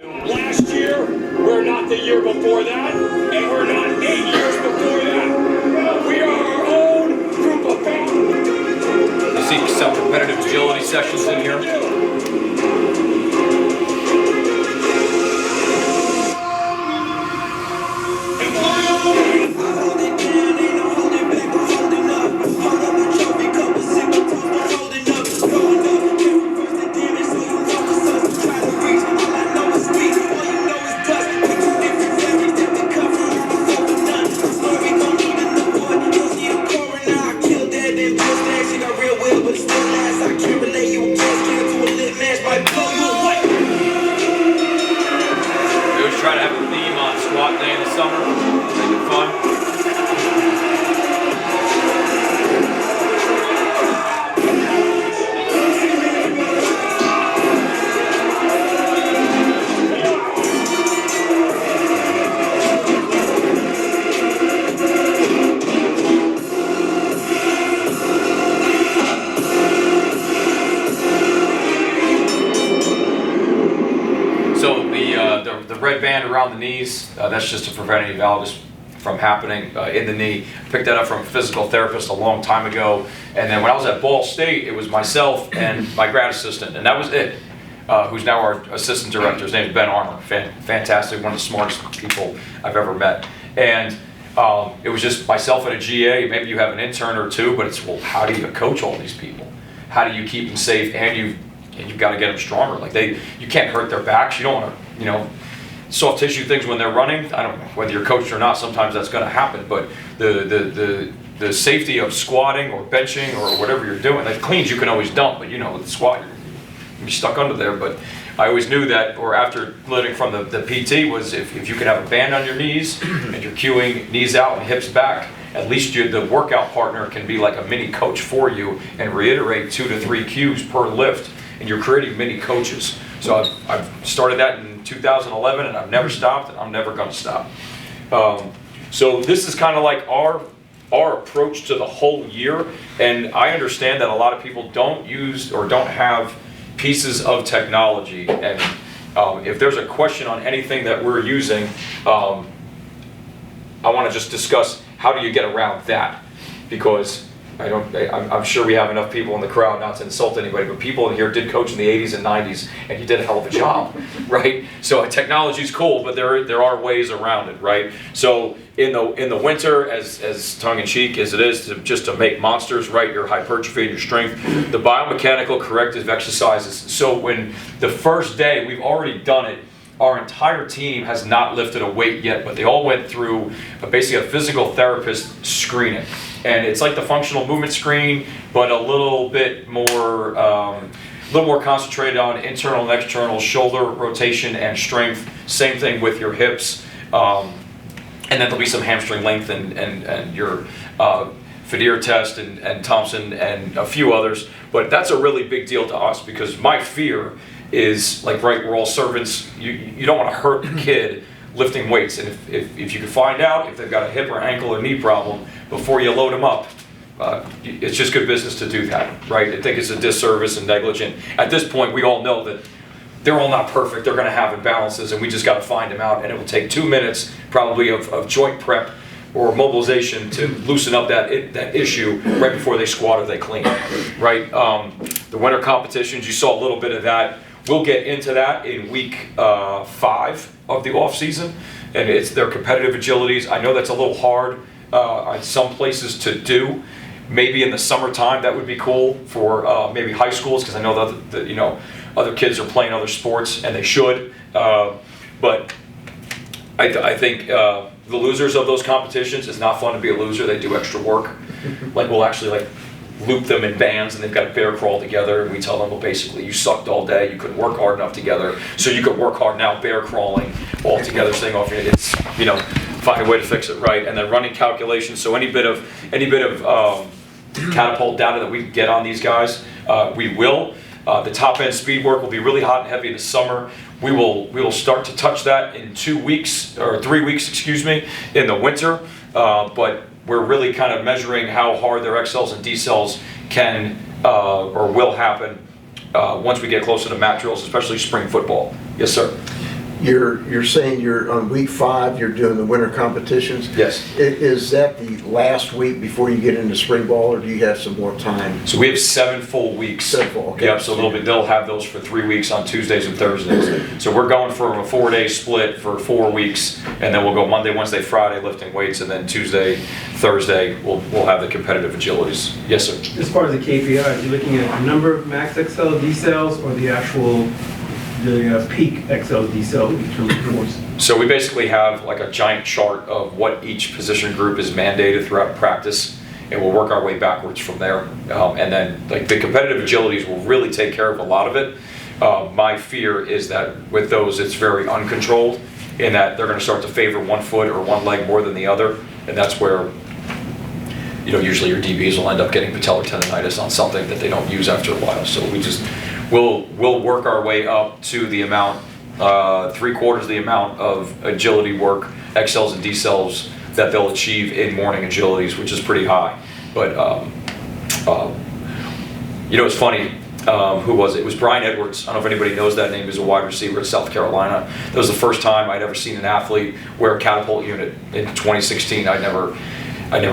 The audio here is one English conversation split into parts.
Last year, we're not the year before that, and we're not 8 years before that. We are our own group of families. You see some competitive agility sessions in here. Try to have a theme on squat day in the summer, make it fun. So the red band around the knees, that's just to prevent any valgus from happening in the knee. I picked that up from a physical therapist a long time ago. And then when I was at Ball State, it was myself and my grad assistant, and that was it, who's now our assistant director. His name is Ben Armour. Fantastic, one of the smartest people I've ever met. And it was just myself and a GA. Maybe you have an intern or two, but it's, well, how do you coach all these people? How do you keep them safe, and you've got to get them stronger. Like you can't hurt their backs. You don't want to, soft tissue things when they're running. I don't know whether you're coached or not. Sometimes that's going to happen. But the safety of squatting or benching or whatever you're doing, like cleans you can always dump, but with the squat you're stuck under there. But I always knew that, or after learning from the PT, was if you could have a band on your knees and you're cueing knees out and hips back, at least the workout partner can be like a mini coach for you and reiterate 2 to 3 cues per lift. And you're creating mini coaches. So I've started that in 2011, and I've never stopped, and I'm never going to stop. So this is kind of like our approach to the whole year. And I understand that a lot of people don't use or don't have pieces of technology. And if there's a question on anything that we're using, I want to just discuss how do you get around that, because I'm sure we have enough people in the crowd, not to insult anybody, but people in here did coach in the 80s and 90s, and you did a hell of a job, right? So technology's cool, but there are ways around it, right? So in the winter, as tongue-in-cheek as it is, just to make monsters, right, your hypertrophy and your strength, the biomechanical corrective exercises. So when the first day, we've already done it, our entire team has not lifted a weight yet, but they all went through basically a physical therapist screening. And it's like the functional movement screen, but a little bit more, concentrated on internal and external shoulder rotation and strength. Same thing with your hips. And then there'll be some hamstring length and your Fadir test and Thompson and a few others. But that's a really big deal to us, because my fear is, like, right, we're all servants. You don't want to hurt the kid lifting weights, and if you can find out if they've got a hip or ankle or knee problem before you load them up, it's just good business to do that, right? I think it's a disservice and negligent. At this point, we all know that they're all not perfect. They're going to have imbalances, and we just got to find them out. And it will take 2 minutes probably of joint prep or mobilization to loosen up that issue right before they squat or they clean, right? The winter competitions, you saw a little bit of that. We'll get into that in week 5 of the off season, and it's their competitive agilities. I know that's a little hard in some places to do. Maybe in the summertime that would be cool for maybe high schools, because I know that other kids are playing other sports, and they should. But I think the losers of those competitions, it's not fun to be a loser. They do extra work. Like, we'll actually loop them in bands, and they've got to bear crawl together, and we tell them, well, basically, you sucked all day, you couldn't work hard enough together, so you could work hard now bear crawling all together, staying off your, it's, find a way to fix it, right? And then running calculations, so any bit of catapult data that we can get on these guys, we will. The top end speed work will be really hot and heavy in the summer. We will start to touch that in 2 weeks, or 3 weeks, excuse me, in the winter, but we're really kind of measuring how hard their X cells and D cells can or will happen once we get closer to mat drills, especially spring football. Yes, sir. You're saying you're on week 5, you're doing the winter competitions? Yes. Is that the last week before you get into spring ball, or do you have some more time? So we have 7 full weeks. 7 full, okay. Yep, so they'll have those for 3 weeks on Tuesdays and Thursdays. So we're going for a 4-day split for 4 weeks, and then we'll go Monday, Wednesday, Friday lifting weights, and then Tuesday, Thursday, we'll have the competitive agilities. Yes, sir. As far as the KPIs, you're looking at the number of max XL decels or the actual peak XL decel in terms of force? So we basically have like a giant chart of what each position group is mandated throughout practice, and we'll work our way backwards from there. And then like the competitive agilities will really take care of a lot of it. My fear is that with those, it's very uncontrolled in that they're going to start to favor one foot or one leg more than the other, and that's where, you know, usually your DBs will end up getting patellar tendonitis on something that they don't use after a while. So we'll work our way up to the amount, 3/4 the amount of agility work, XLs and decels, that they'll achieve in morning agilities, which is pretty high. But you know, it's funny. Who was it? It was Brian Edwards. I don't know if anybody knows that name. He was a wide receiver at South Carolina. That was the first time I'd ever seen an athlete wear a catapult unit in 2016. I never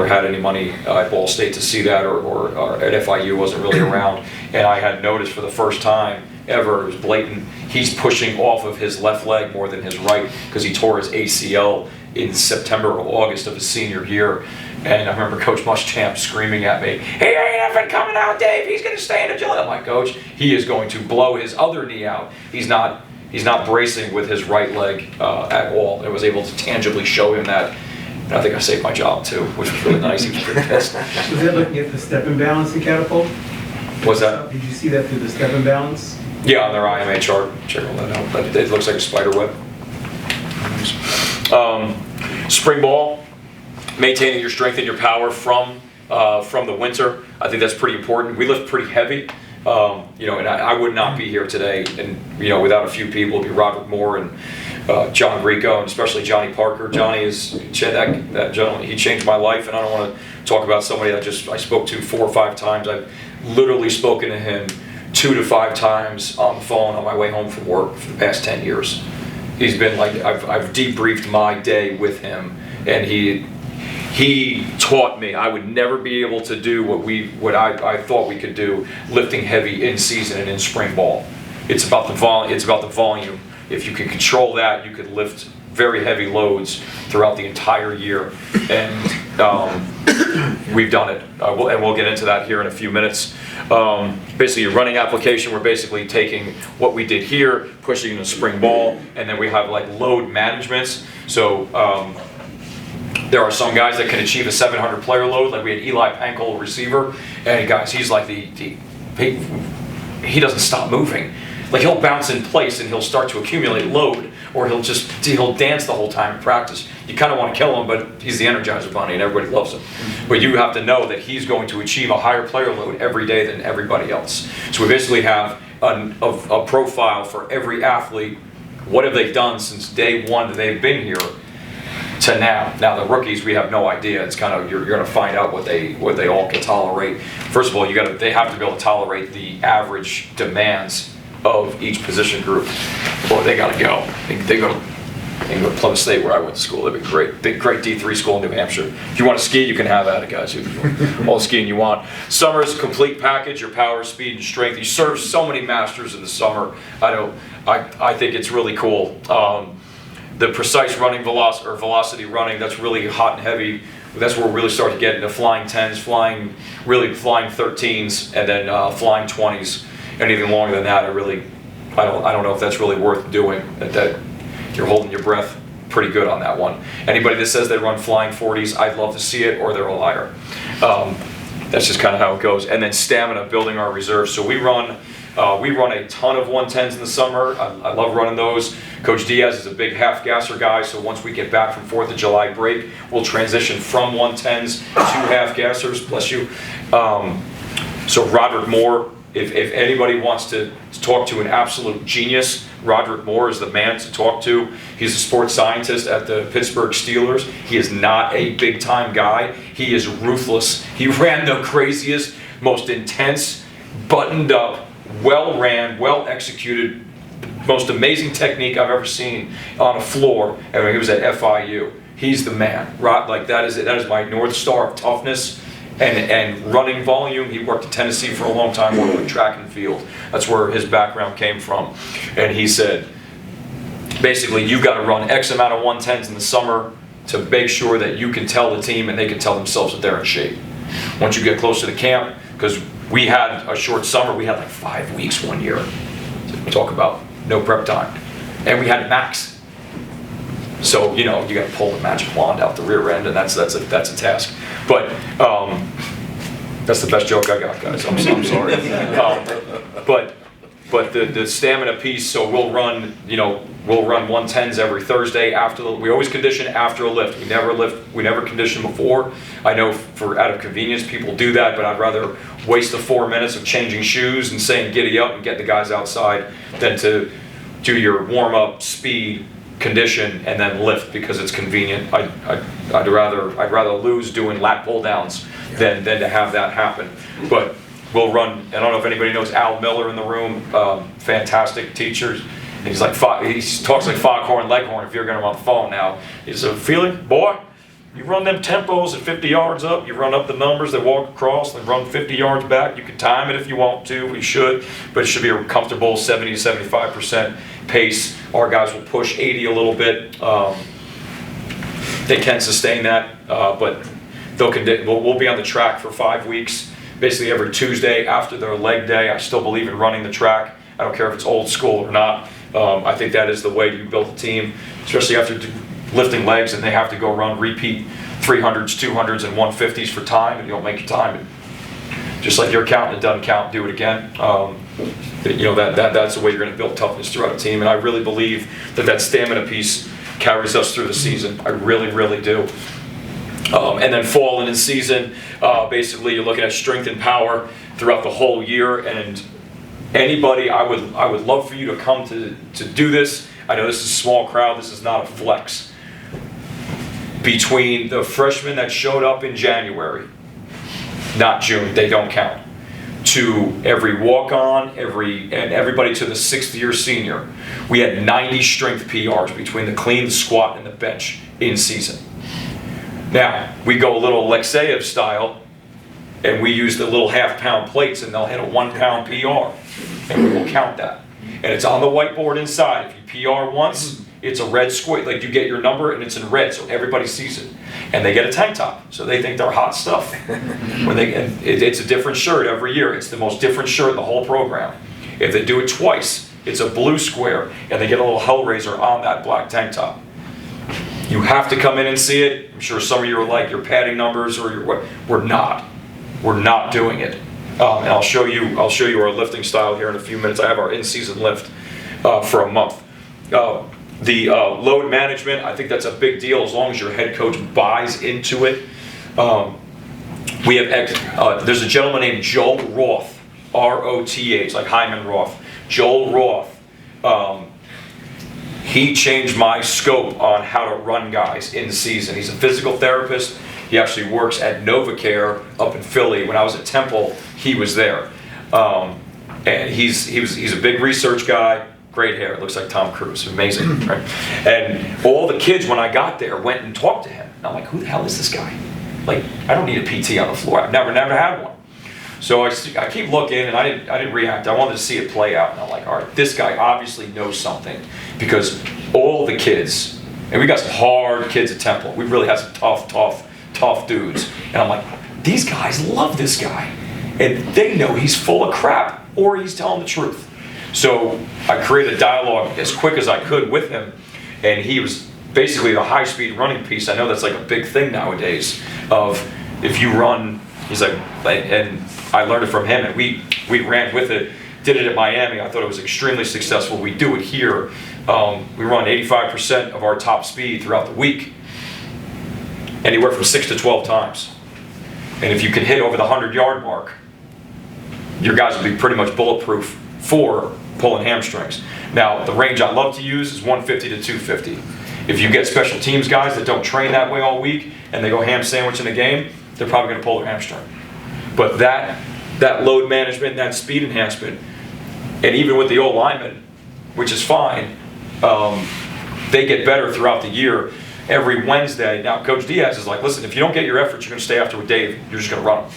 had any money at Ball State to see that, or at FIU wasn't really around. And I had noticed for the first time ever, it was blatant, he's pushing off of his left leg more than his right because he tore his ACL in September or August of his senior year. And I remember Coach Muschamp screaming at me, "He ain't even coming out, Dave. He's going to stay in agility." I'm like, "Coach, he is going to blow his other knee out. He's not bracing with his right leg at all." I was able to tangibly show him that. And I think I saved my job too, which was really nice. He was pretty pissed. Was that looking at the step and balance in catapult? What's that? Did you see that through the step and balance? Yeah, on their IMA chart. Check all that out. But it looks like a spider web. Spring ball, maintaining your strength and your power from the winter. I think that's pretty important. We lift pretty heavy. You know, and I would not be here today, and you know, without a few people. It'd be Robert Moore and John Grieco, and especially Johnny Parker. Johnny is that gentleman. He changed my life, and I don't want to talk about somebody that I spoke to 4 or 5 times. I've literally spoken to him 2 to 5 times on the phone on my way home from work for the past 10 years. He's been like, I've debriefed my day with him, and he taught me I would never be able to do what I thought we could do, lifting heavy in season and in spring ball. It's about the volume. If you can control that, you could lift very heavy loads throughout the entire year, and we've done it. And we'll get into that here in a few minutes. Basically, your running application, we're basically taking what we did here, pushing in a spring ball, and then we have like load managements. So there are some guys that can achieve a 700 player load, like we had Eli Pankel, receiver, and guys, he's like he doesn't stop moving. Like he'll bounce in place and he'll start to accumulate load, or he'll dance the whole time in practice. You kind of want to kill him, but he's the Energizer Bunny and everybody loves him. But you have to know that he's going to achieve a higher player load every day than everybody else. So we basically have a profile for every athlete. What have they done since day one that they've been here to now? Now the rookies, we have no idea. It's kind of, you're going to find out what they all can tolerate. First of all, they have to be able to tolerate the average demands of each position group. Boy, they got to go. They go to Plymouth State, where I went to school. They've been great. Great D3 school in New Hampshire. If you want to ski, you can have at it, guys. All the skiing you want. Summer is a complete package. Your power, speed, and strength. You serve so many masters in the summer. I think it's really cool. The precise running velocity running, that's really hot and heavy. That's where we really start to get into flying 10s, flying 13s, and then flying 20s. Anything longer than that, I don't know if that's really worth doing. That you're holding your breath pretty good on that one. Anybody that says they run flying 40s, I'd love to see it, or they're a liar. That's just kind of how it goes. And then stamina, building our reserves. So we run a ton of 110s in the summer. I love running those. Coach Diaz is a big half gasser guy, so once we get back from 4th of July break, we'll transition from 110s to half gassers. Bless you. So Roderick Moore, if anybody wants to talk to an absolute genius, Roderick Moore is the man to talk to. He's a sports scientist at the Pittsburgh Steelers. He is not a big-time guy. He is ruthless. He ran the craziest, most intense, buttoned up, well-ran, well-executed most amazing technique I've ever seen on a floor. And he was at FIU. He's the man, right? Like that is it. That is my North Star of toughness and running volume. He worked at Tennessee for a long time, working with track and field. That's where his background came from. And he said, basically, you've got to run X amount of 110s in the summer to make sure that you can tell the team and they can tell themselves that they're in shape. Once you get close to the camp, because we had a short summer, we had like 5 weeks one year. So talk about no prep time. And we had max. So, you know, you got to pull the magic wand out the rear end, and that's a task. But that's the best joke I got, guys. I'm sorry. But the stamina piece. So we'll run 110s every Thursday after we always condition after a lift. We never condition before. I know out of convenience people do that, but I'd rather waste the 4 minutes of changing shoes and saying giddy up and get the guys outside than to do your warm up, speed, condition, and then lift because it's convenient. I'd rather lose doing lat pull downs than to have that happen. But we'll run. I don't know if anybody knows Al Miller in the room. Fantastic teacher. He's like he talks like Foghorn Leghorn. If you're going to on the phone now, he's a Feeley boy. You run them tempos at 50 yards up. You run up the numbers. They walk across and run 50 yards back. You can time it if you want to. We should, but it should be a comfortable 70 to 75% pace. Our guys will push 80 a little bit. They can sustain that, but we'll be on the track for 5 weeks. Basically every Tuesday after their leg day. I still believe in running the track. I don't care if it's old school or not. I think that is the way you build a team, especially after lifting legs and they have to go run repeat 300s, 200s, and 150s for time, and you don't make your time. Just like you're counting, it doesn't count, do it again. That's the way you're going to build toughness throughout a team, and I really believe that stamina piece carries us through the season. I really, really do. And then fall and in season, basically you're looking at strength and power throughout the whole year. And anybody, I would love for you to come to do this. I know this is a small crowd. This is not a flex. Between the freshmen that showed up in January, not June, they don't count, to every walk-on, and everybody to the 6th-year senior, we had 90 strength PRs between the clean, the squat, and the bench in season. Now, we go a little Alexeyev style, and we use the little half-pound plates, and they'll hit a 1-pound PR, and we will count that. And it's on the whiteboard inside. If you PR once, it's a red square, like you get your number and it's in red, so everybody sees it. And they get a tank top, so they think they're hot stuff. It's a different shirt every year. It's the most different shirt in the whole program. If they do it twice, it's a blue square, and they get a little Hellraiser on that black tank top. You have to come in and see it. I'm sure some of you are like your padding numbers or your what. We're not doing it. And I'll show you our lifting style here in a few minutes. I have our in-season lift for a month. The load management, I think that's a big deal as long as your head coach buys into it. We have there's a gentleman named Joel Roth, R-O-T-H, like Hyman Roth. Joel Roth. He changed my scope on how to run guys in season. He's a physical therapist. He actually works at NovaCare up in Philly. When I was at Temple, he was there. And he's a big research guy, great hair, looks like Tom Cruise, amazing, right? And all the kids, when I got there, went and talked to him. And I'm like, who the hell is this guy? Like, I don't need a PT on the floor. I've never had one. So I keep looking, and I didn't react. I wanted to see it play out. And I'm like, all right, this guy obviously knows something, because all the kids, and we got some hard kids at Temple. We really had some tough dudes. And I'm like, these guys love this guy. And they know he's full of crap, or he's telling the truth. So I created a dialogue as quick as I could with him, and he was basically the high-speed running piece. I know that's like a big thing nowadays, of if you run, he's like, and I learned it from him, and we ran with it, did it at Miami. I thought it was extremely successful. We do it here. We run 85% of our top speed throughout the week, anywhere from 6 to 12 times. And if you can hit over the 100-yard mark, your guys will be pretty much bulletproof for pulling hamstrings. Now, the range I love to use is 150 to 250. If you get special teams guys that don't train that way all week and they go ham sandwich in the game, they're probably going to pull their hamstring. But that load management, that speed enhancement, and even with the old linemen, which is fine. They get better throughout the year. Every Wednesday, now Coach Diaz is like, listen, if you don't get your effort, you're going to stay after with Dave. You're just going to run them.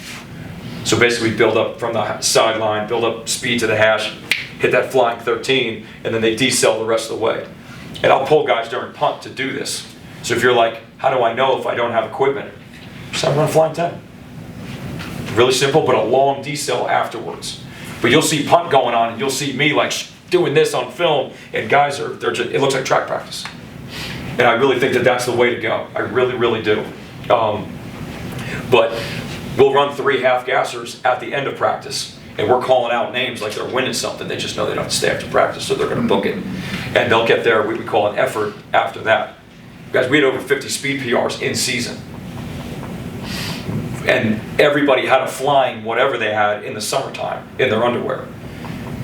So basically build up from the sideline, build up speed to the hash, hit that flying 13, and then they decel the rest of the way. And I'll pull guys during punt to do this. So if you're like, how do I know if I don't have equipment? Just have them run flying 10. Really simple, but a long decel afterwards. But you'll see punt going on, and you'll see me like doing this on film, and guys they're just, it looks like track practice. And I really think that that's the way to go. I really, really do. But we'll run 3 half-gassers at the end of practice, and we're calling out names like they're winning something. They just know they don't have to stay after practice, so they're going to book it. And they'll get their, what we call an effort after that. Guys, we had over 50 speed PRs in season. And everybody had a flying whatever they had in the summertime in their underwear.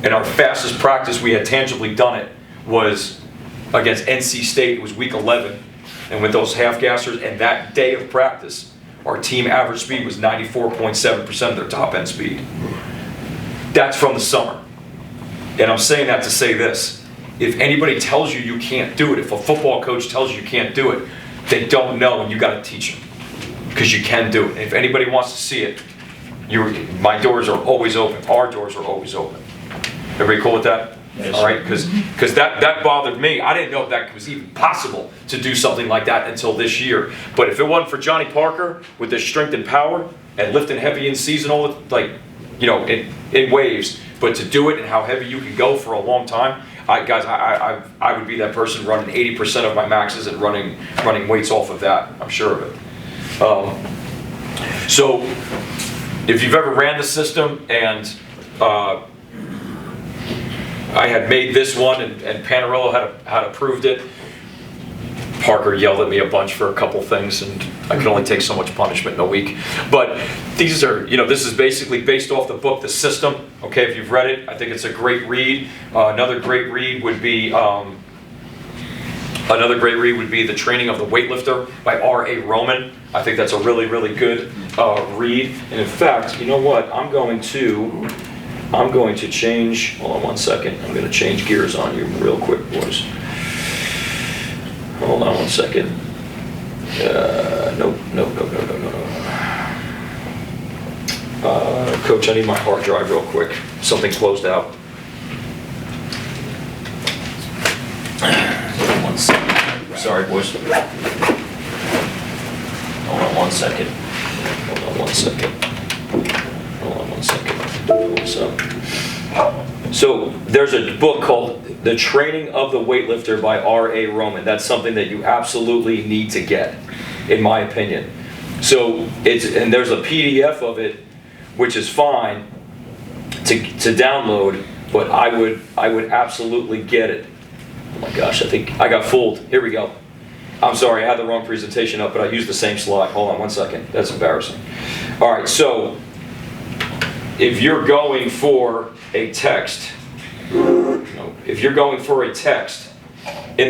And our fastest practice we had tangibly done it was against NC State. It was week 11. And with those half-gassers and that day of practice, our team average speed was 94.7% of their top end speed. That's from the summer. And I'm saying that to say this. If anybody tells you you can't do it, if a football coach tells you you can't do it, they don't know, and you got to teach them. Because you can do it. And if anybody wants to see it, my doors are always open. Our doors are always open. Everybody cool with that? Yes. All right, because that bothered me. I didn't know if that was even possible to do something like that until this year. But if it wasn't for Johnny Parker with his strength and power and lifting heavy in season, in waves, but to do it and how heavy you can go for a long time, I would be that person running 80% of my maxes and running weights off of that. I'm sure of it. So if you've ever ran the system and I had made this one and Panarello had approved it. Parker yelled at me a bunch for a couple things, and I could only take so much punishment in a week. But these are, this is basically based off the book, The System. Okay, if you've read it, I think it's a great read. Another great read would be The Training of the Weightlifter by R.A. Roman. I think that's a really, really good read. And in fact, you know what? I'm going to change, hold on one second. I'm going to change gears on you real quick, boys. Hold on one second. No. Coach, I need my hard drive real quick. Something closed out. One second. Sorry, boys. Hold on one second. What's up? So there's a book called The Training of the Weightlifter by R.A. Roman. That's something that you absolutely need to get, in my opinion. So there's a PDF of it, which is fine to download, but I would absolutely get it. Oh my gosh, I think I got fooled. Here we go. I'm sorry, I had the wrong presentation up, but I used the same slide. Hold on one second. That's embarrassing. All right, so if you're going for a text, in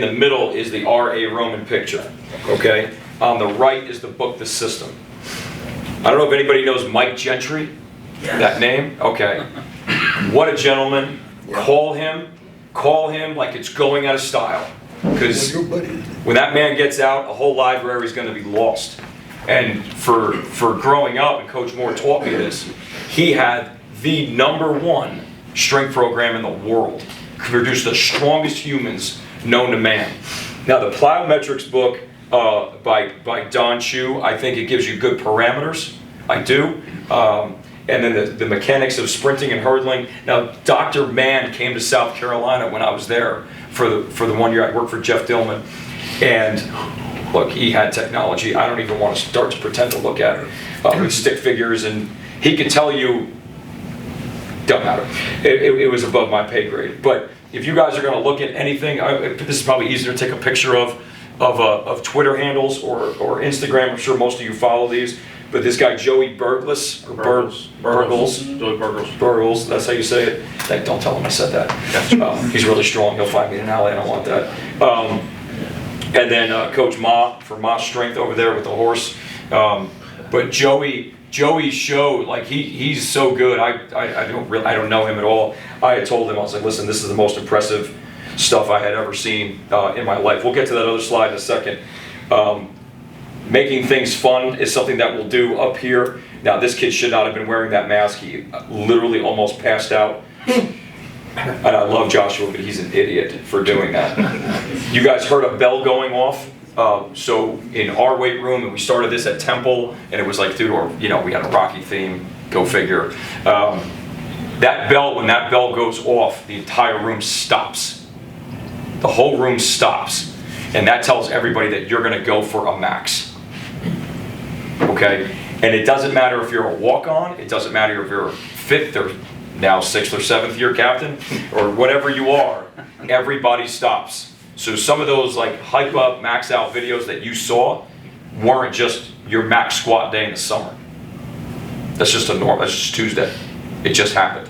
the middle is the R.A. Roman picture, okay? On the right is the book, The System. I don't know if anybody knows Mike Gentry, that name? Okay. What a gentleman. Yeah. Call him like it's going out of style. Because when that man gets out, a whole library is going to be lost. And for growing up, and Coach Moore taught me this, he had the #1 strength program in the world. Produced the strongest humans known to man. Now the plyometrics book by Don Chu, I think it gives you good parameters. I do. And then the mechanics of sprinting and hurdling. Now Dr. Mann came to South Carolina when I was there for the 1 year I worked for Jeff Dillman. And look, he had technology. I don't even want to start to pretend to look at it with stick figures, and he could tell you. Don't matter. It was above my pay grade. But if you guys are going to look at anything, this is probably easier to take a picture of Twitter handles or Instagram. I'm sure most of you follow these. But this guy Joey Burgles, Burgles, that's how you say it. Don't tell him I said that. He's really strong. He'll find me in an alley. I don't want that. And then Coach Ma for Ma Strength over there with the horse. But Joey showed, like he's so good. I don't know him at all. I had told him, I was like, listen, this is the most impressive stuff I had ever seen in my life. We'll get to that other slide in a second. Making things fun is something that we'll do up here. Now, this kid should not have been wearing that mask. He literally almost passed out. And I love Joshua, but he's an idiot for doing that. You guys heard a bell going off? So in our weight room, and we started this at Temple, and it was like through our, we had a Rocky theme, go figure. That bell, when that bell goes off, the entire room stops. The whole room stops. And that tells everybody that you're gonna go for a max. Okay? And it doesn't matter if you're a walk-on, it doesn't matter if you're a fifth or now 6th or 7th year captain, or whatever you are, everybody stops. So some of those like hype up, max out videos that you saw weren't just your max squat day in the summer. That's just that's just Tuesday. It just happened.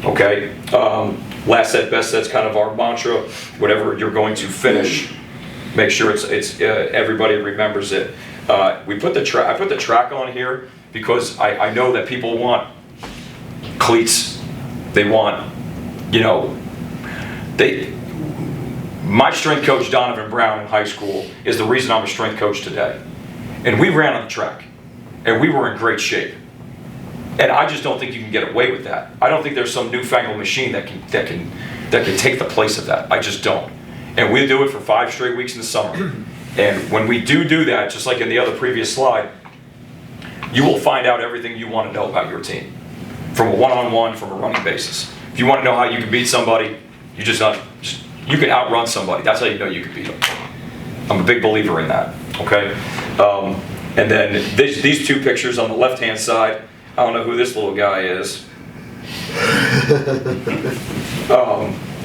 Okay? Last set, best set's kind of our mantra. Whatever you're going to finish, make sure it's everybody remembers it. I put the track on here because I know that people want cleats. They want, my strength coach Donovan Brown in high school is the reason I'm a strength coach today. And we ran on the track, and we were in great shape. And I just don't think you can get away with that. I don't think there's some newfangled machine that can take the place of that. I just don't. And we do it for 5 straight weeks in the summer. And when we do that, just like in the other previous slide, you will find out everything you want to know about your team. From a one-on-one, from a running basis. If you want to know how you can beat somebody, you can outrun somebody. That's how you know you can beat them. I'm a big believer in that, okay? And then these 2 pictures on the left-hand side, I don't know who this little guy is.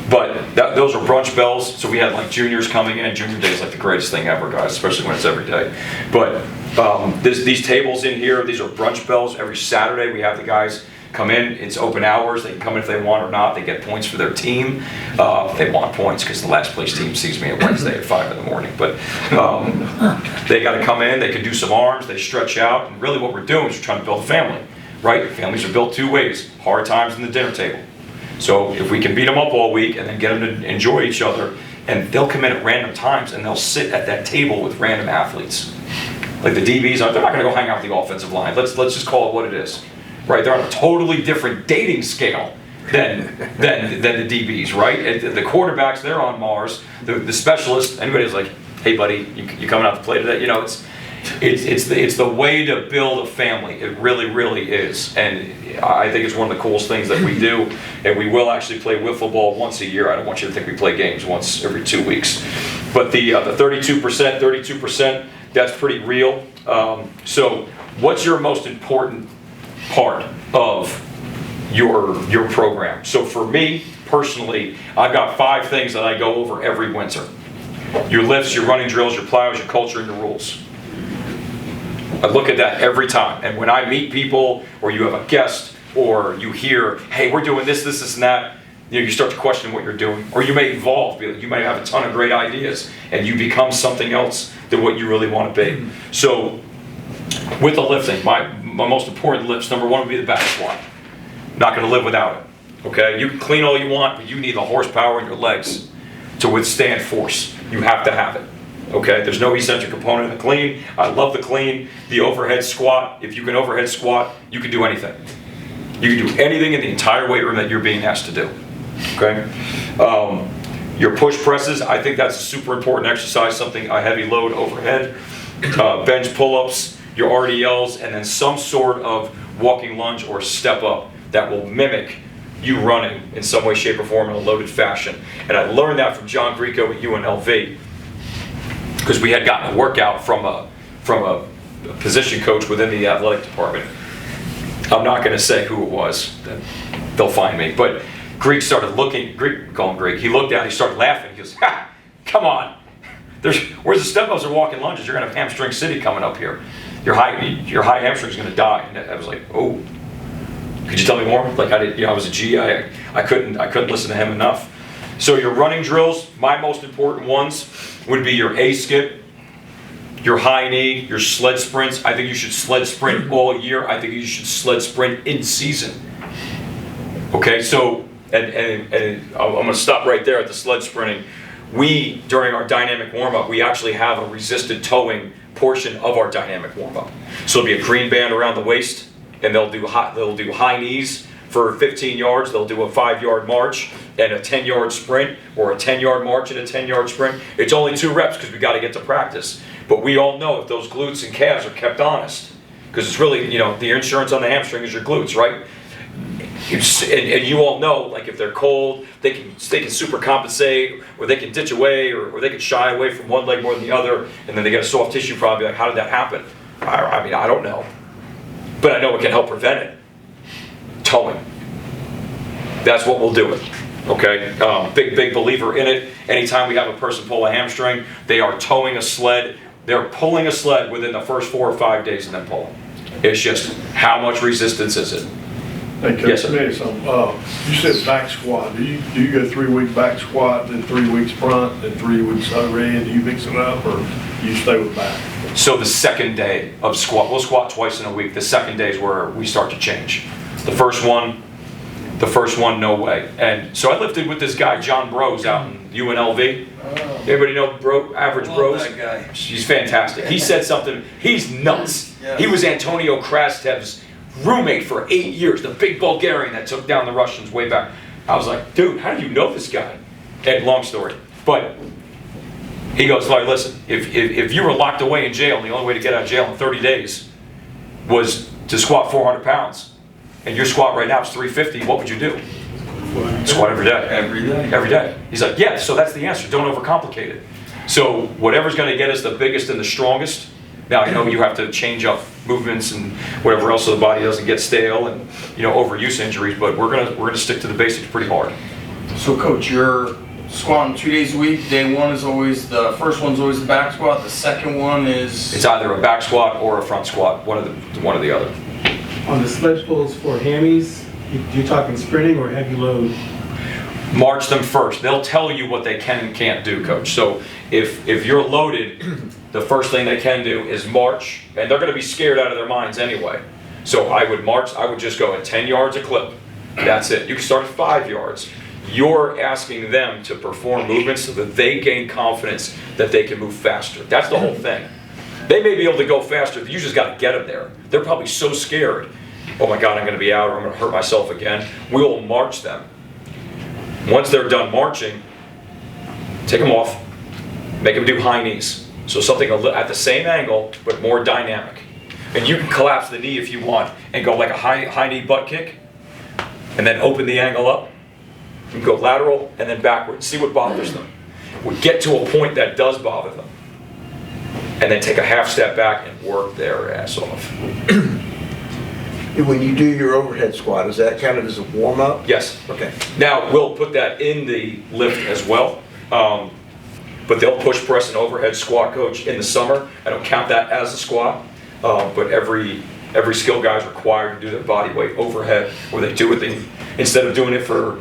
But those are brunch bells, so we had like juniors coming in. Junior day is like the greatest thing ever, guys, especially when it's every day. But these tables in here, these are brunch bells. Every Saturday we have the guys come in. It's open hours. They can come in if they want or not. They get points for their team. They want points because the last place team sees me at Wednesday at 5 in the morning. But they got to come in. They can do some arms. They stretch out. And really what we're doing is we're trying to build a family, right? Families are built 2 ways, hard times and the dinner table. So if we can beat them up all week and then get them to enjoy each other, and they'll come in at random times and they'll sit at that table with random athletes. Like the DBs, they're not going to go hang out with the offensive line. Let's just call it what it is. Right, they're on a totally different dating scale than the DBs, right? And the quarterbacks, they're on Mars. The specialists, anybody's like, hey buddy, you coming out to play today? It's the way to build a family. It really, really is. And I think it's one of the coolest things that we do. And we will actually play wiffle ball once a year. I don't want you to think we play games once every 2 weeks. But the 32%, that's pretty real. So what's your most important part of your program? So for me, personally, I've got 5 things that I go over every winter. Your lifts, your running drills, your plyos, your culture, and your rules. I look at that every time. And when I meet people, or you have a guest, or you hear, hey, we're doing this, and that, you start to question what you're doing. Or you may evolve. You might have a ton of great ideas, and you become something else than what you really want to be. So with the lifting, my most important lifts, number 1 would be the back squat. Not going to live without it. Okay? You can clean all you want, but you need the horsepower in your legs to withstand force. You have to have it. Okay? There's no eccentric component in the clean. I love the clean. The overhead squat. If you can overhead squat, you can do anything. You can do anything in the entire weight room that you're being asked to do. Okay? Your push presses, I think that's a super important exercise, something a heavy load overhead. Bench pull-ups, your RDLs, and then some sort of walking lunge or step up that will mimic you running in some way, shape, or form in a loaded fashion. And I learned that from John Greco at UNLV, because we had gotten a workout from a position coach within the athletic department. I'm not going to say who it was, they'll find me, but Greek started looking, call him Greek, he looked at it, he started laughing, he goes, ha, come on, where's the step ups or walking lunges? You're going to have hamstring city coming up here. Your high hamstring's going to die. And I was like, oh, could you tell me more? Like I was a G, I couldn't listen to him enough. So your running drills, my most important ones would be your A skip, your high knee, your sled sprints. I think you should sled sprint all year. I think you should sled sprint in season. Okay, so and I'm gonna stop right there at the sled sprinting. We, during our dynamic warm-up, we actually have a resisted towing portion of our dynamic warm-up. So it'll be a green band around the waist, and they'll do high knees for 15 yards. They'll do a 5-yard march and a 10-yard sprint, or a 10-yard march and a 10-yard sprint. It's only 2 reps because we got to get to practice. But we all know if those glutes and calves are kept honest, because it's really, the insurance on the hamstring is your glutes, right? And you all know, like, if they're cold, they can super compensate, or they can ditch away, or they can shy away from one leg more than the other, and then they get a soft tissue problem. Like, how did that happen? I mean, I don't know, but I know it can help prevent it. Towing. That's what we'll do it. Okay, big believer in it. Anytime we have a person pull a hamstring, they are towing a sled. They're pulling a sled within the first 4 or 5 days and then pulling. It's just how much resistance is it? Hey, Coach, Yes, sir. let me ask you something. You said back squat. Do you go 3-week back squat, then 3 weeks front, then 3 weeks overhead? Do you mix it up, or you stay with back? So the second day of squat, we'll squat twice in a week. The second day is where we start to change. The first one, no way. And so I lifted with this guy, John Bros, out in UNLV. Everybody know Average Bros? That guy. He's fantastic. He said something, he's nuts. Yes. He was Antonio Krastev's roommate for 8 years, the big Bulgarian that took down the Russians way back. I was like, dude, how do you know this guy? And long story. But he goes, Larry, listen, if you were locked away in jail and the only way to get out of jail in 30 days was to squat 400 pounds, and your squat right now is 350, what would you do? Squat every day. Every day. Every day. He's like, yeah, so that's the answer. Don't overcomplicate it. So whatever's going to get us the biggest and the strongest. Now, I know you have to change up movements and whatever else so the body doesn't get stale and, overuse injuries, but we're gonna stick to the basics pretty hard. So, Coach, you're squatting 2 days a week. Day one is always the first one's always the back squat. The second one is It's either a back squat or a front squat, one or the other. On the sled pulls for hammies, you're talking sprinting or heavy load? March them first. They'll tell you what they can and can't do, Coach. So if you're loaded, the first thing they can do is march, and they're going to be scared out of their minds anyway. So I would just go at 10 yards a clip. That's it. You can start at 5 yards. You're asking them to perform movements so that they gain confidence that they can move faster. That's the whole thing. They may be able to go faster, but you just got to get them there. They're probably so scared. Oh my God, I'm going to be out, or I'm going to hurt myself again. We'll march them. Once they're done marching, take them off, make them do high knees. So something at the same angle, but more dynamic. And you can collapse the knee if you want and go like a high knee butt kick, and then open the angle up. You can go lateral and then backward. See what bothers them. We get to a point that does bother them. And then take a half step back and work their ass off. When you do your overhead squat, is that kind of as a warm-up? Yes. Okay. Now, we'll put that in the lift as well. But they'll push press and overhead squat, Coach, in the summer. I don't count that as a squat. But every skill guy is required to do their body weight overhead, where they do it. Instead of doing it for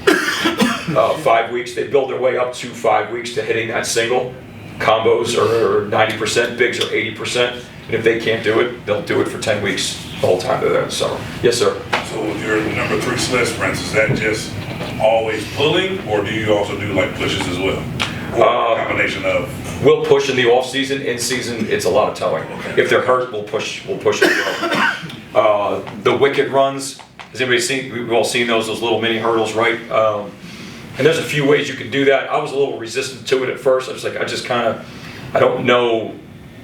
5 weeks, they build their way up to 5 weeks to hitting that single. Combos are 90%, bigs are 80%. And if they can't do it, they'll do it for 10 weeks the whole time they're there in the summer. Yes, sir. So with your number 3 sled sprints, is that just always pulling, or do you also do like pushes as well? Or a combination of? We'll push in the off season. In season, it's a lot of towing. If they're hurt, we'll push as well. The wicket runs. Has anybody seen? We've all seen those little mini hurdles, right? And there's a few ways you can do that. I was a little resistant to it at first. I was like, I don't know.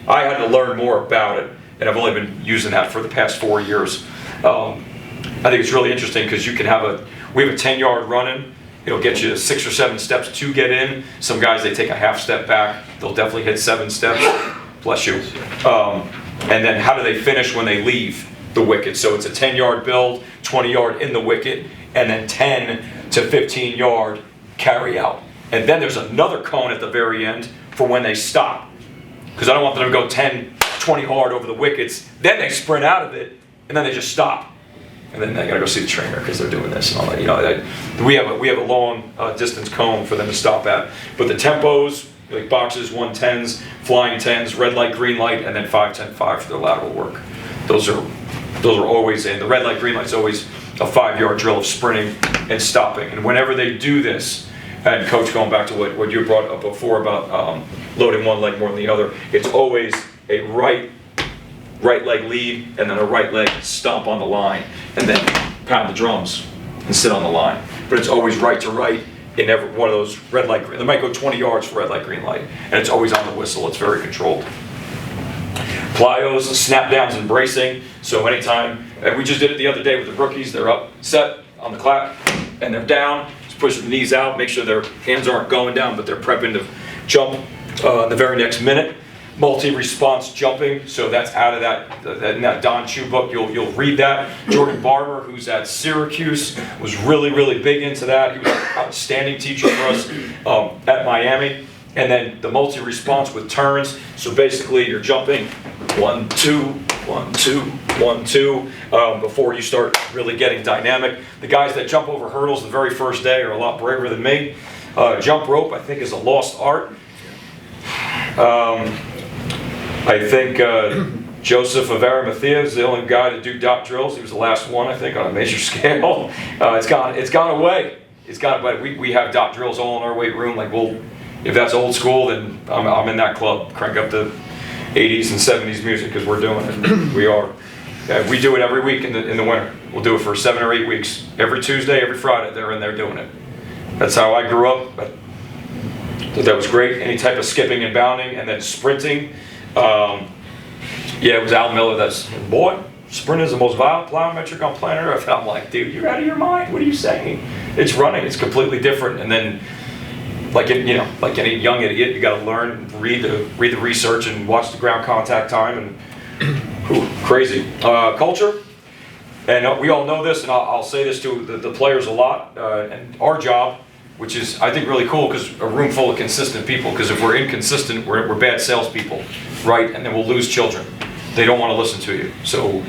I had to learn more about it, and I've only been using that for the past 4 years. I think it's really interesting because we have a 10-yard run-in. It'll get you 6 or 7 steps to get in. Some guys, they take a half step back. They'll definitely hit 7 steps. Bless you. And then how do they finish when they leave the wicket? So it's a 10-yard build, 20-yard in the wicket, and then 10 to 15-yard carry out. And then there's another cone at the very end for when they stop. Because I don't want them to go 10, 20 hard over the wickets. Then they sprint out of it, and then they just stop. And then they gotta go see the trainer because they're doing this and all that. We have a long distance cone for them to stop at. But the tempos, like boxes, 110s, flying 10s, red light, green light, and then 5, 10, 5 for their lateral work. Those are always in. The red light, green light's always a 5-yard drill of sprinting and stopping. And whenever they do this, and Coach, going back to what you brought up before about loading one leg more than the other, it's always a right leg lead and then a right leg stomp on the line and then pound the drums and sit on the line. But it's always right to right in every one of those red light green. They might go 20 yards for red light, green light, and it's always on the whistle. It's very controlled. Plyos, snap downs and bracing. So anytime, and we just did it the other day with the rookies, they're up, set on the clap, and they're down. Just push the knees out, make sure their hands aren't going down, but they're prepping to jump the very next minute. Multi-response jumping, so that's out of that in that Don Chu book. You'll read that. Jordan Barber, who's at Syracuse, was really big into that. He was an outstanding teacher for us at Miami. And then the multi-response with turns. So basically, you're jumping 1, 2, 1, 2, 1, 2 before you start really getting dynamic. The guys that jump over hurdles the very first day are a lot braver than me. Jump rope, I think, is a lost art. I think Joseph of Arimathea is the only guy to do dot drills. He was the last one, I think, on a major scale. It's gone away. We have dot drills all in our weight room. Like, if that's old school, then I'm in that club. Crank up the 80s and 70s music because we're doing it. We are. We do it every week in the winter. We'll do it for 7 or 8 weeks. Every Tuesday, every Friday, they're in there doing it. That's how I grew up. That was great. Any type of skipping and bounding, and then sprinting. It was Al Miller that's, boy, sprint is the most violent plyometric on planet Earth. And I'm like, dude, you're out of your mind. What are you saying? It's running. It's completely different. And then, like any young idiot, you got to learn, read the research, and watch the ground contact time. And crazy culture. And we all know this, and I'll say this to the players a lot. And our job, which is, I think, really cool, because a room full of consistent people, because if we're inconsistent, we're bad salespeople, right? And then we'll lose children. They don't want to listen to you. So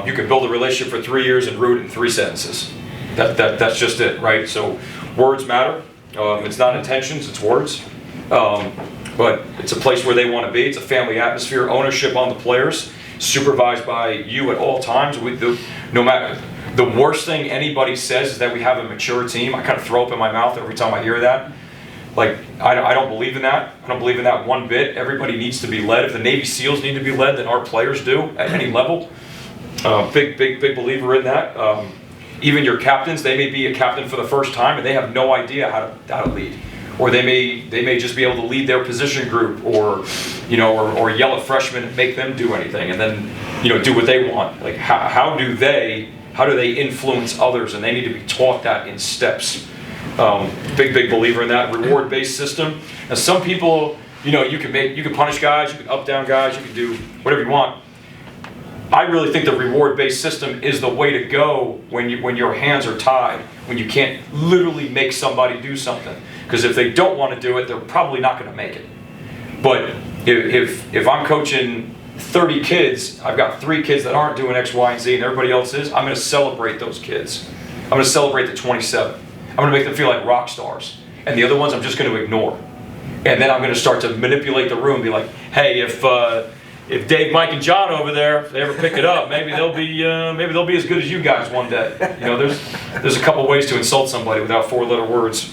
you can build a relationship for 3 years and root it in 3 sentences. That's just it, right? So words matter. It's not intentions, it's words. But it's a place where they want to be. It's a family atmosphere, ownership on the players, supervised by you at all times. No matter. The worst thing anybody says is that we have a mature team. I kind of throw up in my mouth every time I hear that. Like, I don't believe in that. I don't believe in that one bit. Everybody needs to be led. If the Navy SEALs need to be led, then our players do at any level. Big believer in that. Even your captains, they may be a captain for the first time and they have no idea how to lead. Or they may just be able to lead their position group, or yell at freshmen and make them do anything, and then do what they want. Like, how do they influence others? And they need to be taught that in steps. Big believer in that reward-based system. Now, some people, you can punish guys, you can up down guys, you can do whatever you want. I really think the reward-based system is the way to go when your hands are tied, when you can't literally make somebody do something. Because if they don't want to do it, they're probably not going to make it. But if I'm coaching 30 kids, I've got 3 kids that aren't doing X, Y, and Z, and everybody else is, I'm going to celebrate those kids. I'm going to celebrate the 27. I'm going to make them feel like rock stars. And the other ones I'm just going to ignore. And then I'm going to start to manipulate the room, be like, hey, if Dave, Mike, and John over there, if they ever pick it up, maybe they'll be as good as you guys one day. There's a couple ways to insult somebody without 4-letter words.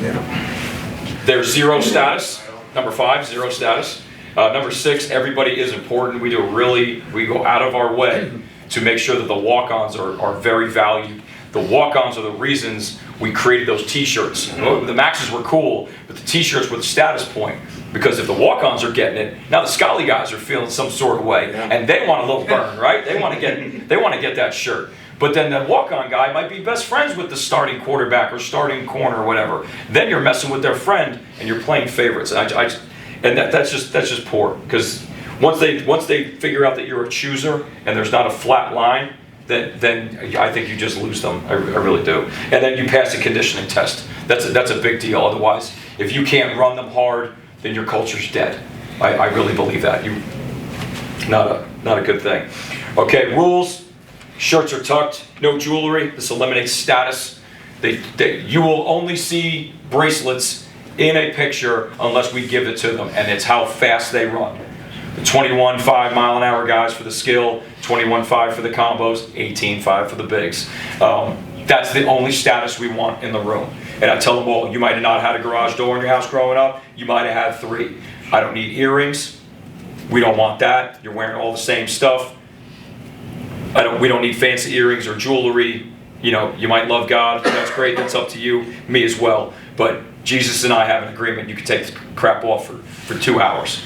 Yeah. There's 0 status. Number 5, 0 status. Number 6, everybody is important. We go out of our way to make sure that the walk-ons are very valued. The walk-ons are the reasons we created those T-shirts. The Maxes were cool, but the T-shirts were the status point. Because if the walk-ons are getting it, now the Scully guys are feeling some sort of way, and they want a little burn, right? They want to get that shirt. But then the walk-on guy might be best friends with the starting quarterback or starting corner or whatever. Then you're messing with their friend, and you're playing favorites. And that's just poor. Because once they figure out that you're a chooser and there's not a flat line, then I think you just lose them. I really do. And then you pass the conditioning test. That's a big deal. Otherwise, if you can't run them hard, then your culture's dead. I really believe that. Not a good thing. Okay, rules. Shirts are tucked. No jewelry. This eliminates status. You will only see bracelets in a picture unless we give it to them, and it's how fast they run. The 21 5-mile-an-hour guys for the skill, 21.5 for the combos, 18.5 for the bigs. That's the only status we want in the room. And I tell them all, you might have not had a garage door in your house growing up, you might have had 3. I don't need earrings, we don't want that, you're wearing all the same stuff. We don't need fancy earrings or jewelry. You know, you might love God, that's great, that's up to you, me as well. But Jesus and I have an agreement, you can take the crap off for 2 hours.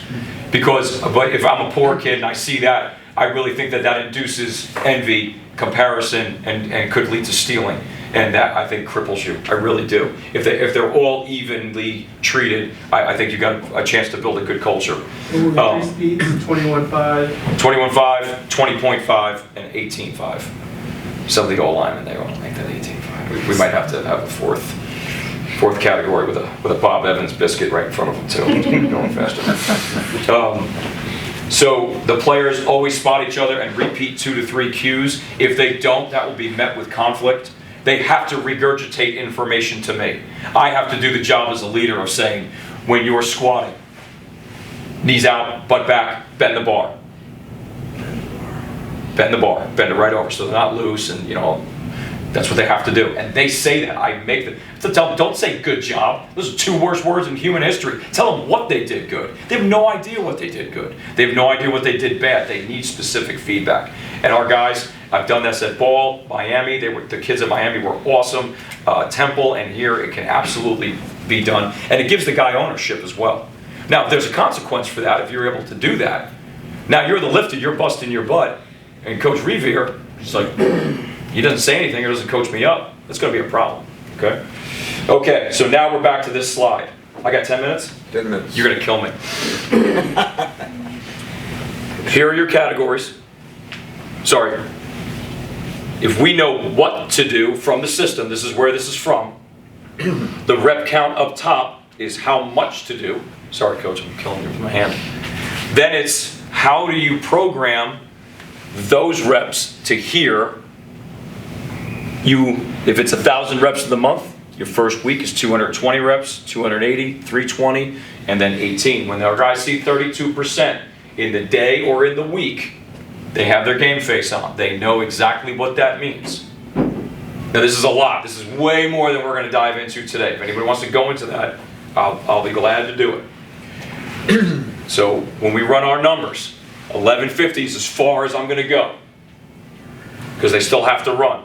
But if I'm a poor kid and I see that, I really think that induces envy, comparison, and could lead to stealing. And that, I think, cripples you. I really do. If they're all evenly treated, I think you got a chance to build a good culture. And we're 3 speeds, 21.5. 21.5, 20.5, and 18.5. Some of the old linemen, they won't make that 18.5. We might have to have a fourth category with a Bob Evans biscuit right in front of them too. Going faster. So the players always spot each other and repeat 2 to 3 cues. If they don't, that will be met with conflict. They have to regurgitate information to me. I have to do the job as a leader of saying, when you're squatting, knees out, butt back, bend the bar. Bend the bar, bend it right over so they're not loose, and you know, that's what they have to do. And they say that. I make them to tell them, don't say good job. Those are 2 worst words in human history. Tell them what they did good. They have no idea what they did good. They have no idea what they did bad. They need specific feedback. And our guys, I've done this at Ball, Miami. The kids at Miami were awesome. Temple, and here it can absolutely be done. And it gives the guy ownership as well. Now, there's a consequence for that if you're able to do that. Now, you're the lifter, you're busting your butt. And Coach Revere, he's like, he doesn't say anything or doesn't coach me up. That's going to be a problem, okay? Okay, so now we're back to this slide. I got 10 minutes? 10 minutes. You're going to kill me. Here are your categories. Sorry. If we know what to do from the system, this is where this is from. The rep count up top is how much to do. Sorry, Coach, I'm killing you with my hand. Then it's how do you program those reps to here. If it's 1,000 reps in the month, your first week is 220 reps, 280, 320, and then 18. When our guys see 32% in the day or in the week, they have their game face on. They know exactly what that means. Now this is a lot. This is way more than we're going to dive into today. If anybody wants to go into that, I'll be glad to do it. So when we run our numbers, 1150 is as far as I'm going to go, because they still have to run.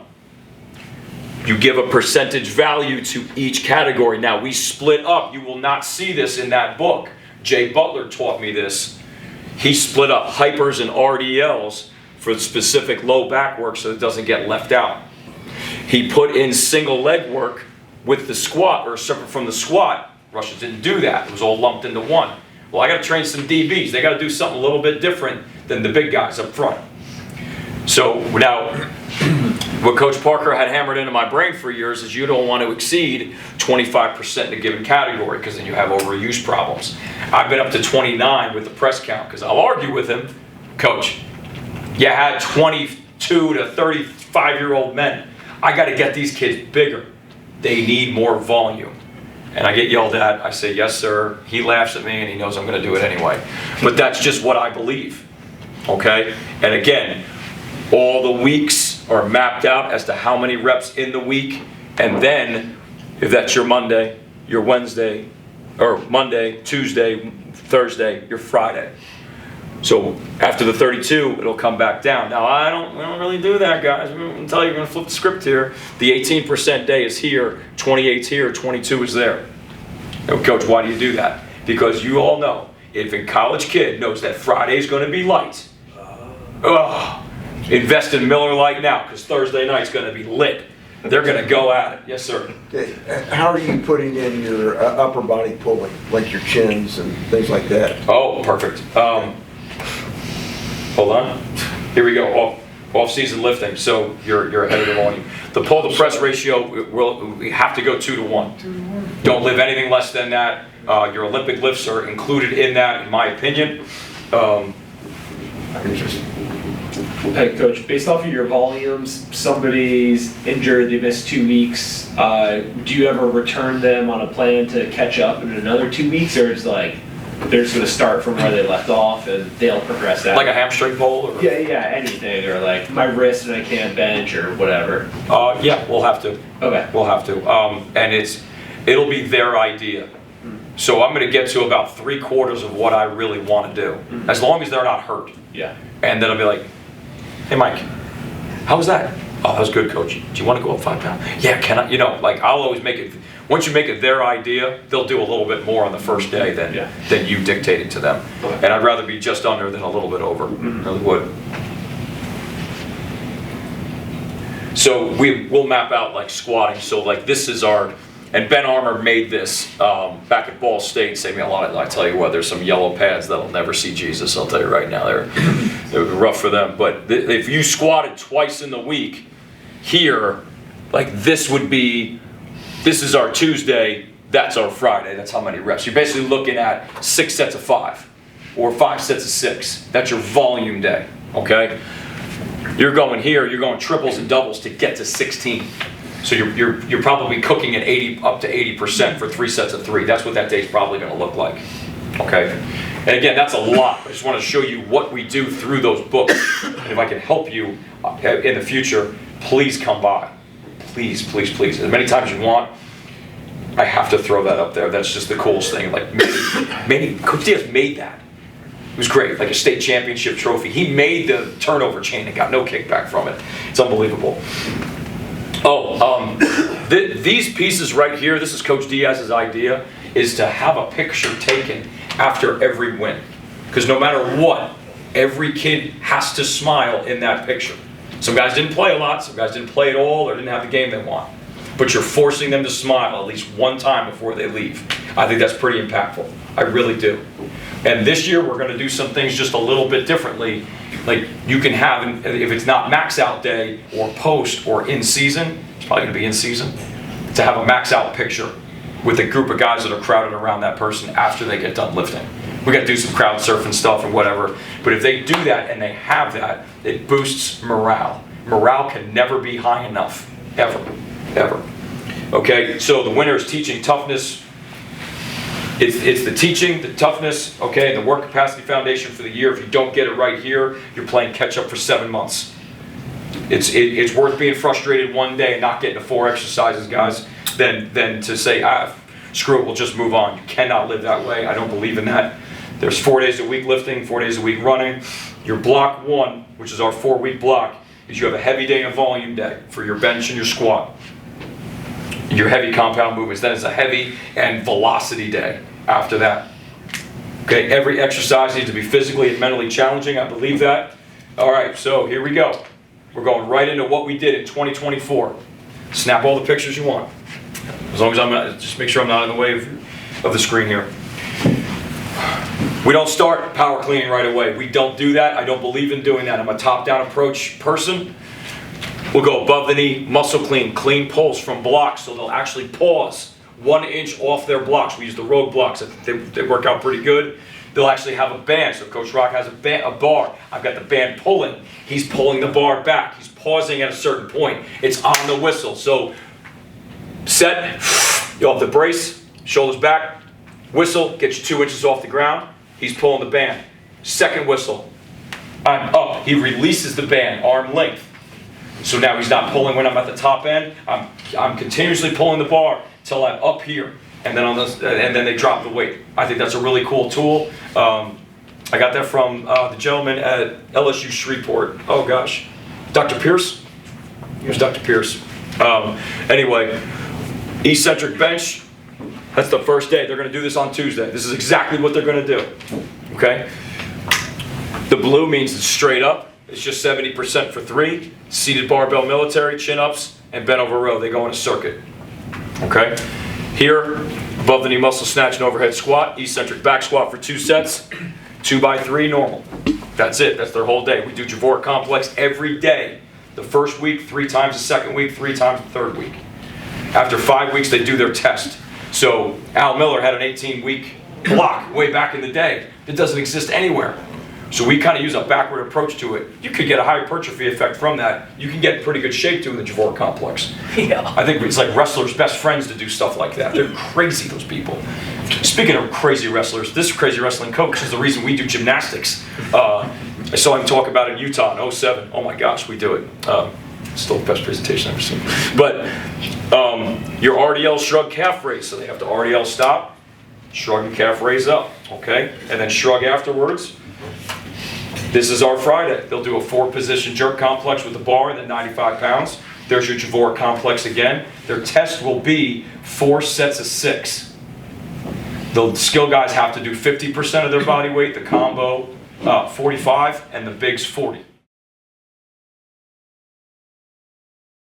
You give a percentage value to each category. Now we split up. You will not see this in that book. Jay Butler taught me this. He split up hypers and RDLs for specific low back work so it doesn't get left out. He put in single leg work with the squat, or separate from the squat. Russians didn't do that. It was all lumped into one. Well, I got to train some DBs. They got to do something a little bit different than the big guys up front. So now, what Coach Parker had hammered into my brain for years is you don't want to exceed 25% in a given category, because then you have overuse problems. I've been up to 29 with the press count, because I'll argue with him, Coach, you had 22 to 35-year-old men. I got to get these kids bigger. They need more volume. And I get yelled at. I say, yes, sir. He laughs at me, and he knows I'm going to do it anyway. But that's just what I believe. Okay? And again, all the weeks are mapped out as to how many reps in the week. And then, if that's your Monday, your Wednesday, or Monday, Tuesday, Thursday, your Friday. So after the 32, it'll come back down. Now, we don't really do that, guys. I'm going to tell you, we're going to flip the script here. The 18% day is here, 28's here, 22 is there. Now, Coach, why do you do that? Because you all know, if a college kid knows that Friday's going to be light, invest in Miller Lite now, because Thursday night's going to be lit. They're going to go at it. Yes, sir. Okay. How are you putting in your upper body pulling, like your chins and things like that? Oh, perfect. Hold on. Here we go. Off-season lifting. So you're ahead of the volume. The pull to press ratio, we have to go 2 to 1. Don't live anything less than that. Your Olympic lifts are included in that, in my opinion. Interesting. Hey, Coach, based off of your volumes, somebody's injured, they missed 2 weeks. Do you ever return them on a plan to catch up in another 2 weeks, or it's like, they're just gonna start from where they left off and they'll progress that. Like a hamstring pull or? Yeah, anything, or like my wrist and I can't bench or whatever. Yeah, we'll have to. Okay. We'll have to. And it'll be their idea. So I'm gonna get to about 3/4 of what I really wanna do, as long as they're not hurt. Yeah. And then I'll be like, hey, Mike, how was that? Oh, that was good, coach. Do you want to go up 5 pounds? Yeah, can I? You know, like I'll always make it, once you make it their idea, they'll do a little bit more on the first day than you dictating to them. And I'd rather be just under than a little bit over. I really would. So we'll map out like squatting. So like this is our, and Ben Armour made this back at Ball State, saved me a lot. I tell you what, there's some yellow pads that'll never see Jesus. I'll tell you right now, they're rough for them. But if you squatted twice in the week, here, like this is our Tuesday, that's our Friday. That's how many reps. You're basically looking at 6 sets of 5 or 5 sets of 6. That's your volume day. Okay. You're going here. You're going triples and doubles to get to 16. So you're probably cooking at 80 up to 80% for 3 sets of 3. That's what that day's probably going to look like. Okay. And again, that's a lot. I just want to show you what we do through those books. And if I can help you in the future, please come by. Please, please, please. As many times as you want. I have to throw that up there. That's just the coolest thing. Like, Coach Diaz made that. It was great, like a state championship trophy. He made the turnover chain and got no kickback from it. It's unbelievable. These pieces right here, this is Coach Diaz's idea, is to have a picture taken after every win. Because no matter what, every kid has to smile in that picture. Some guys didn't play a lot, some guys didn't play at all, or didn't have the game they want. But you're forcing them to smile at least one time before they leave. I think that's pretty impactful. I really do. And this year we're going to do some things just a little bit differently. Like you can have, if it's not max out day or post or in season, it's probably going to be in season, to have a max out picture with a group of guys that are crowded around that person after they get done lifting. We got to do some crowd surfing stuff and whatever. But if they do that and they have that, it boosts morale. Morale can never be high enough, ever. Ever. Okay, so the winner is teaching toughness. It's the teaching, the toughness, okay, the work capacity foundation for the year. If you don't get it right here, you're playing catch up for 7 months. It's worth being frustrated one day and not getting to 4 exercises, guys, than to say, screw it, we'll just move on. You cannot live that way. I don't believe in that. There's 4 days a week lifting, 4 days a week running. Your block 1, which is our 4-week block, is you have a heavy day and a volume day for your bench and your squat. Your heavy compound movements. Then it's a heavy and velocity day after that. Okay, every exercise needs to be physically and mentally challenging. I believe that. All right, so here we go. We're going right into what we did in 2024. Snap all the pictures you want. As long as I'm not, just make sure I'm not in the way of the screen here. We don't start power cleaning right away. We don't do that. I don't believe in doing that. I'm a top-down approach person. We'll go above the knee, muscle clean, clean pulls from blocks, so they'll actually pause 1 inch off their blocks. We use the road blocks. They work out pretty good. They'll actually have a band. So Coach Rock has a bar. I've got the band pulling. He's pulling the bar back. He's pausing at a certain point. It's on the whistle. So set, you'll have the brace, shoulders back, whistle, get you 2 inches off the ground. He's pulling the band. Second whistle, I'm up. He releases the band, arm length. So now he's not pulling when I'm at the top end. I'm continuously pulling the bar till I'm up here, and then they drop the weight. I think that's a really cool tool. I got that from the gentleman at LSU Shreveport. Oh gosh, Dr. Pierce. Here's Dr. Pierce. Anyway, eccentric bench. That's the first day. They're going to do this on Tuesday. This is exactly what they're going to do. Okay. The blue means it's straight up. It's just 70% for 3. Seated barbell military, chin-ups, and bent over row. They go in a circuit. Okay? Here, above the knee muscle snatch and overhead squat, eccentric back squat for 2 sets, 2 by 3 normal. That's it. That's their whole day. We do Javork complex every day. The first week, 3 times the second week, 3 times the third week. After 5 weeks, they do their test. So Al Miller had an 18-week block way back in the day. It doesn't exist anywhere. So we kind of use a backward approach to it. You could get a hypertrophy effect from that. You can get in pretty good shape doing the Javork complex. Yeah. I think it's like wrestlers' best friends to do stuff like that. They're crazy, those people. Speaking of crazy wrestlers, this crazy wrestling coach is the reason we do gymnastics. I saw him talk about it in Utah in 07. Oh my gosh, we do it. Still the best presentation I've ever seen. But your RDL shrug calf raise, so they have to RDL stop, shrug and calf raise up, okay? And then shrug afterwards. This is our Friday. They'll do a 4-position jerk complex with the bar and then 95 pounds. There's your Javor complex again. Their test will be 4 sets of 6. The skill guys have to do 50% of their body weight, the combo 45, and the bigs 40.